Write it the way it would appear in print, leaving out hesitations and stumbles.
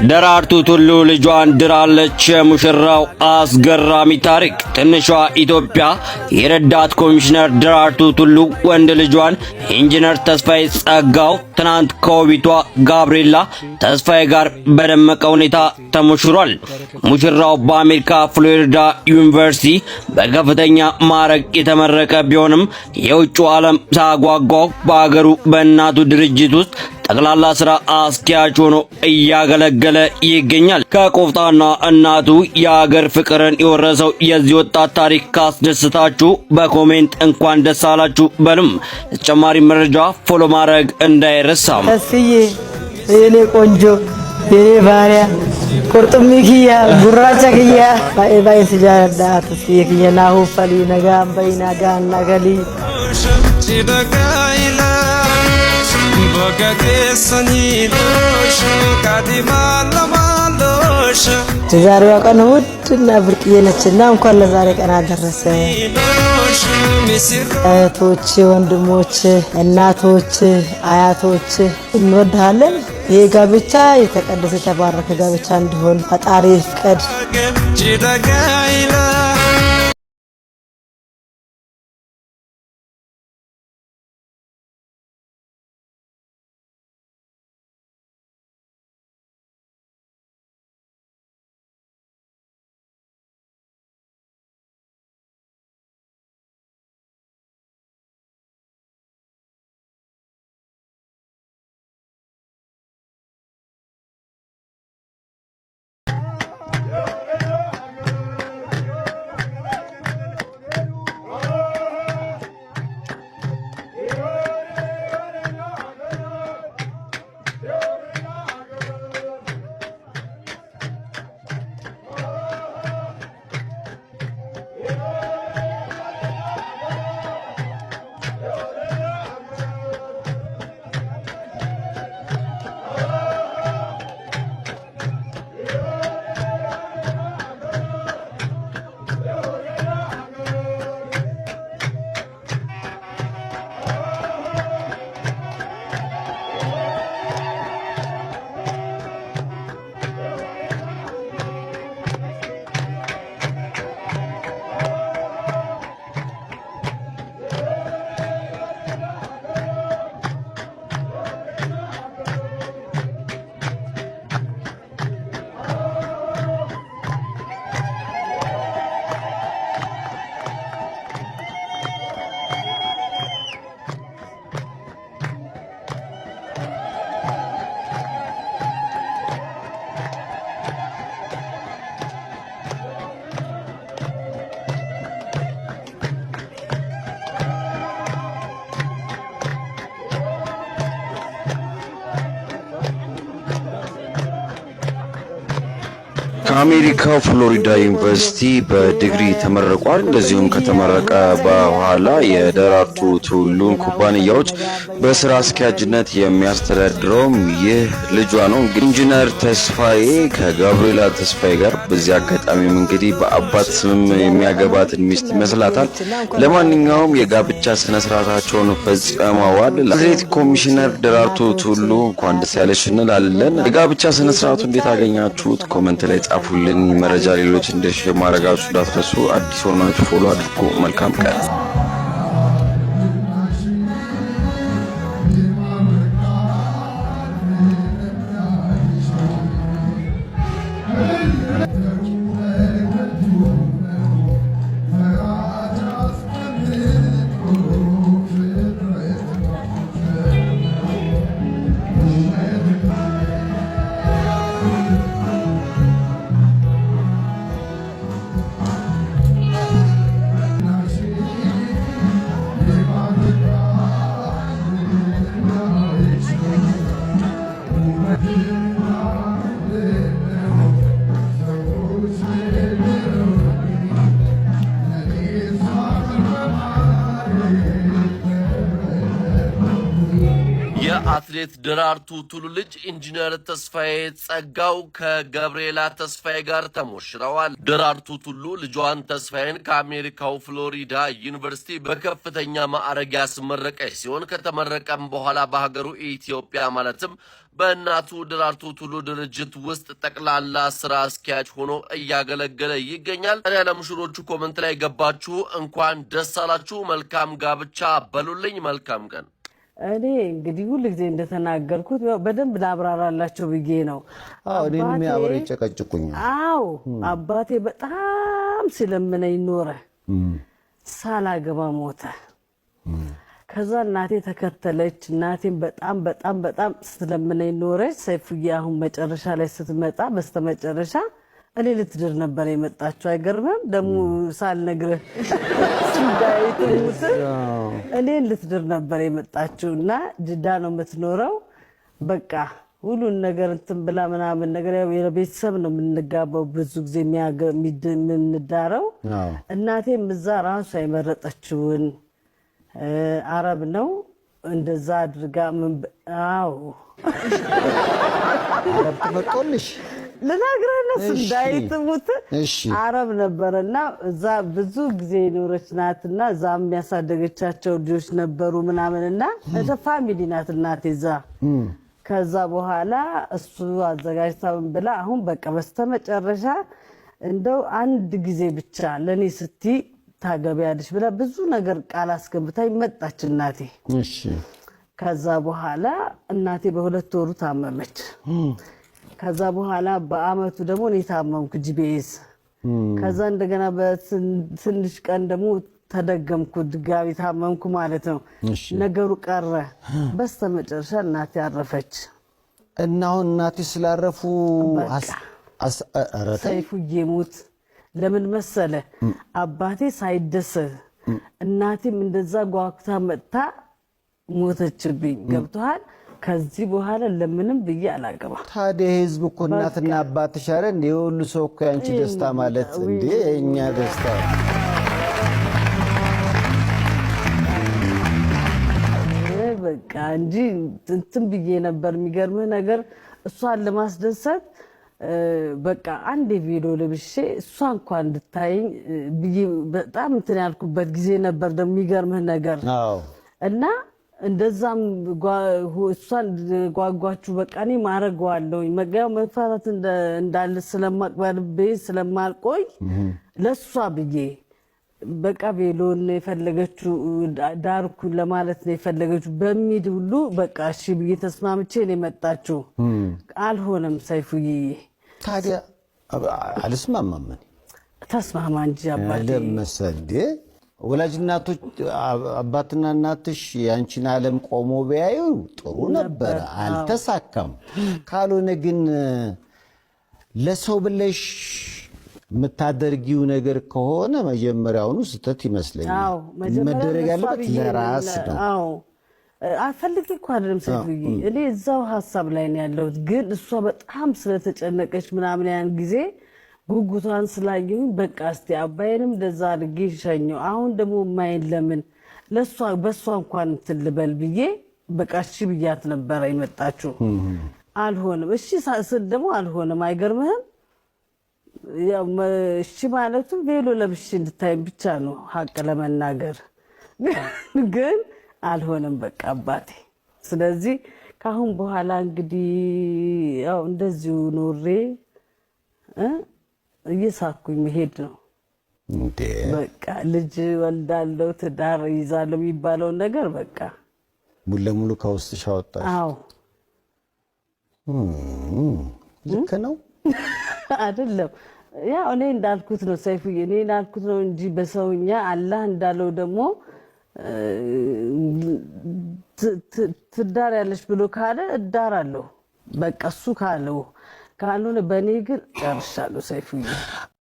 ደራርቱ ቱሉ ልጇን ድራለች። የሙሽራው አስገራሚ ታሪክ። ትንሿ ኢትዮጵያ የረዳት ኮሚሽነር ደራርቱ ቱሉ ወንድ ልጇን ኢንጂነር ተስፋዬ ጸጋው ትናንት ከውቢቷ ጋብሪኤላ ተስፋዬ ጋር በደመቀ ሁኔታ ተሞሽሯል። ሙሽራው በአሜሪካ ፍሎሪዳ ዩኒቨርሲቲ በከፍተኛ ማዕረግ የተመረቀ ቢሆንም የውጭው ዓለም ሳጓጓው በአገሩ በእናቱ ድርጅት ውስጥ ጠቅላላ ስራ አስኪያጅ ሆኖ እያገለገለ ይገኛል። ከቆፍጣና እናቱ የአገር ፍቅርን የወረሰው የዚህ ወጣት ታሪክ ካስደስታችሁ በኮሜንት እንኳን ደስ አላችሁ በሉም። ተጨማሪ መረጃ ፎሎ ማድረግ እንዳይረሳም። ተስዬ የኔ ቆንጆ የኔ ባሪያ ቁርጥሚ ኪያ ጉራቻ ኪያ ባይ ስጃዳ ተስዬ ኪያ ናሁ ፈሊ ነጋም በይናጋ ናገሊ የዛሬዋ ቀን ውድና ብርቅዬ ነችና እንኳን ለዛሬ ቀን አደረሰ። እህቶች፣ ወንድሞች፣ እናቶች፣ አያቶች እንወድሃለን። ይህ ጋብቻ የተቀደሰ የተባረከ ጋብቻ እንዲሆን ፈጣሪ ይፍቀድ። ከአሜሪካ ፍሎሪዳ ዩኒቨርሲቲ በዲግሪ ተመርቋል። እንደዚሁም ከተመረቀ በኋላ የደራርቱ ቱሉን ኩባንያዎች በስራ አስኪያጅነት የሚያስተዳድረውም ይህ ልጇ ነው። ኢንጂነር ተስፋዬ ከጋብሪኤላ ተስፋዬ ጋር በዚህ አጋጣሚም እንግዲህ በአባት ስም የሚያገባትን ሚስት ይመስላታል። ለማንኛውም የጋብቻ ስነ ስርዓታቸውን ፈጽመዋል። ለአትሌቲክ ኮሚሽነር ደራርቱ ቱሉ እንኳን ደስ ያለሽ እንላለን። የጋብቻ ስነ ስርዓቱ እንዴት አገኛችሁት? ኮሜንት ላይ ጻፉልን። መረጃ ሌሎች እንዲሸር ማድረጋችሁ እንዳትረሱ። አዲስ ሆናችሁ ፎሎ አድርጉ። መልካም ቀን። የአትሌት ደራርቱ ቱሉ ልጅ ኢንጂነር ተስፋዬ ጸጋው ከገብርኤላ ተስፋዬ ጋር ተሞሽረዋል። ደራርቱ ቱሉ ልጇን ተስፋዬን ከአሜሪካው ፍሎሪዳ ዩኒቨርሲቲ በከፍተኛ ማዕረግ ያስመረቀች ሲሆን ከተመረቀም በኋላ በሀገሩ ኢትዮጵያ ማለትም በእናቱ ደራርቱ ቱሉ ድርጅት ውስጥ ጠቅላላ ስራ አስኪያጅ ሆኖ እያገለገለ ይገኛል። ታዲያ ለሙሽሮቹ ኮሜንት ላይ ገባችሁ እንኳን ደስ አላችሁ መልካም ጋብቻ በሉልኝ። መልካም ቀን። እኔ እንግዲህ ሁሉ ጊዜ እንደተናገርኩት በደንብ ላብራራላችሁ ብዬ ነው። እኔንም ያወረ ይጨቀጭቁኝ። አባቴ በጣም ስለምነኝ ኖረ። ሳላገባ ሞተ። ከዛ እናቴ ተከተለች። እናቴም በጣም ስለምነኝ ኖረች። ሰይፉዬ አሁን መጨረሻ ላይ ስትመጣ በስተመጨረሻ እኔ ልትድር ነበር የመጣችው። አይገርምም? ደሙ ሳልነግርህ እኔ ልትድር ነበር የመጣችውና ጅዳ ነው የምትኖረው። በቃ ሁሉን ነገር እንትን ብላ ምናምን ነገር ያው የቤተሰብ ነው የምንጋባው ብዙ ጊዜ የምንዳረው። እናቴም እዛ ራሷ የመረጠችውን አረብ ነው እንደዛ አድርጋ አረብ ተመጣልሽ ለናግረነስ እንዳይጥሙት አረብ ነበርና እዛ ብዙ ጊዜ ኖረች ናትና እዛ የሚያሳደገቻቸው ልጆች ነበሩ ምናምንና እዛ ፋሚሊ ናት እናቴ እዛ። ከዛ በኋላ እሱ አዘጋጅታውን ብላ አሁን በቃ በስተመጨረሻ እንደው አንድ ጊዜ ብቻ ለኔ ስቲ ታገቢያለሽ ብላ ብዙ ነገር ቃል አስገብታኝ መጣች እናቴ። ከዛ በኋላ እናቴ በሁለት ወሩ ታመመች። ከዛ በኋላ በአመቱ ደግሞ እኔ ታመምኩ ጂቢኤስ። ከዛ እንደገና በትንሽ ቀን ደግሞ ተደገምኩ ድጋሚ ታመምኩ ማለት ነው። ነገሩ ቀረ። በስተመጨረሻ እናቴ አረፈች። እና አሁን እናቴ ስላረፉ ሰይፉዬ ሞት ለምን መሰለ አባቴ ሳይደሰት እናቴም እንደዛ ጓጉታ መጣ ሞተችብኝ። ገብቷል? ከዚህ በኋላ ለምንም ብዬ አላገባ። ታዲያ ህዝብ እኮ እናትና አባት ሻረ እንደ ሁሉ ሰው እኮ ያንቺ ደስታ ማለት እንደ እኛ ደስታ በቃ እንጂ እንትን ብዬ ነበር። የሚገርምህ ነገር እሷን ለማስደሰት በቃ አንድ ቪዲዮ ለብሼ እሷ እንኳን እንድታይኝ ብዬ በጣም እንትን ያልኩበት ጊዜ ነበር። የሚገርምህ ነገር እና እንደዛም እሷን ጓጓችሁ በቃ እኔ ማረጋዋለሁኝ መጋው መፋታት እንዳለ ስለማቅበልቤ ስለማልቆይ ለሷ ብዬ በቃ ቬሎን የፈለገችው ዳርኩ ለማለት ነው የፈለገችው በሚድ ሁሉ በቃ እሺ ብዬ ተስማምቼ ነው የመጣችው። አልሆነም ሰይፉዬ። ታዲያ አልስማማም። ተስማማ እንጂ አባቴ ለምሰንዴ ወላጅ እናቶች አባትና እናትሽ ያንቺን ዓለም ቆሞ ቢያዩ ጥሩ ነበር። አልተሳካም። ካልሆነ ግን ለሰው ብለሽ የምታደርጊው ነገር ከሆነ መጀመሪያውኑ ስተት ይመስለኛል። መደረግ ያለበት ለራስ ነው። አፈልግ እኮ አይደለም ሰይፉዬ። እኔ እዛው ሐሳብ ላይ ነው ያለሁት። ግን እሷ በጣም ስለተጨነቀች ምናምን ያን ጊዜ ጉጉቷን ስላየሁኝ በቃ እስቲ አባዬንም እንደዛ አድርጌ ሸኘው። አሁን ደግሞ ማይን ለምን ለሷ በሷ እንኳን ትልበል ብዬ በቃ እሺ ብያት ነበር የመጣችው። አልሆነም። እሺ ሳስል ደግሞ አልሆነም። አይገርምህም? ያው እሺ ማለቱ ቬሎ ለብሼ እንድታይ ብቻ ነው ሀቅ ለመናገር ግን አልሆነም በቃ አባቴ። ስለዚህ ካሁን በኋላ እንግዲህ ያው እንደዚሁ ኖሬ እየሳኩኝ መሄድ ነው እንዴ። በቃ ልጅ ወልዳለሁ ትዳር ይዛለሁ የሚባለው ነገር በቃ ሙሉ ለሙሉ ከውስጥሽ አወጣሽ። አዎ ልክ ነው አይደለም? ያው እኔ እንዳልኩት ነው ሰይፉዬ፣ እኔ እንዳልኩት ነው እንጂ በሰውኛ አላህ እንዳለው ደግሞ ትዳር ያለሽ ብሎ ካለ እዳራለሁ በቃ እሱ ካለው ካልሆነ በእኔ ግን ጨርሻለሁ ሰይፉዬ።